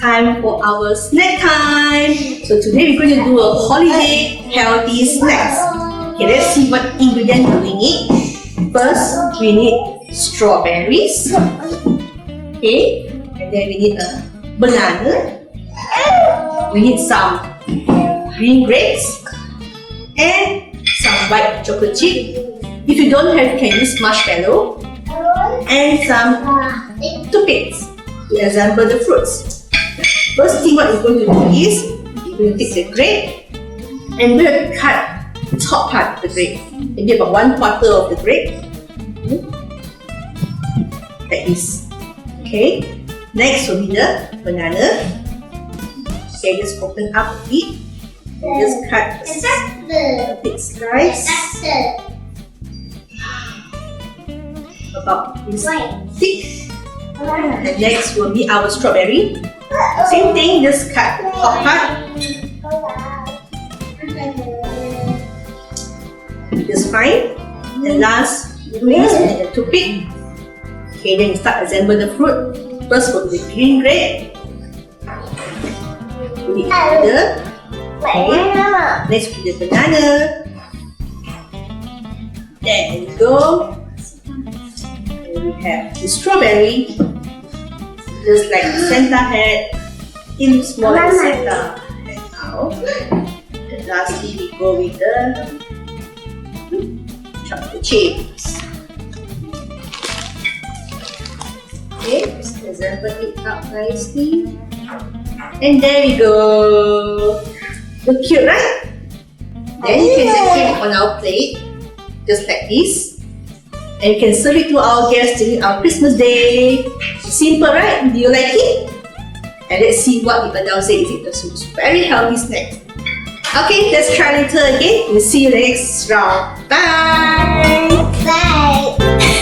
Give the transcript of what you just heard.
time for our snack time. So today we're going to do a holiday healthy snacks. Okay, let's see what ingredients we need. First, we need strawberries. Okay, and then we need a banana. We need some green grapes and some white chocolate chip. If you don't have, you can use marshmallow and some toothpicks to assemble the fruits. First thing what we're going to do is we're going to take the grape and we're going to cut the top part of the grape, maybe about 1/4 of the grape, like this. Okay. Next will be the banana. Okay, just open up a bit and just cut a big slice. About this thick. And next will be our strawberry. Same thing, just cut the top part. Just fine. And last, we use a toothpick. Okay, then you start assemble the fruit. First will be the green grape. Put it together. Okay. Next will be the banana. There we go. We have the strawberry, just like Santa had, in small like Santa had now. And lastly, we go with the chocolate chips. Okay, just assemble it up nicely. And there we go. Look cute, right? Then you can set it on our plate, just like this. And you can serve it to our guests during our Christmas day. Simple, right? Do you like it? And let's see what the adults say. Is it a very healthy snack? Okay, let's try later again. We'll see you next round. Bye! Bye!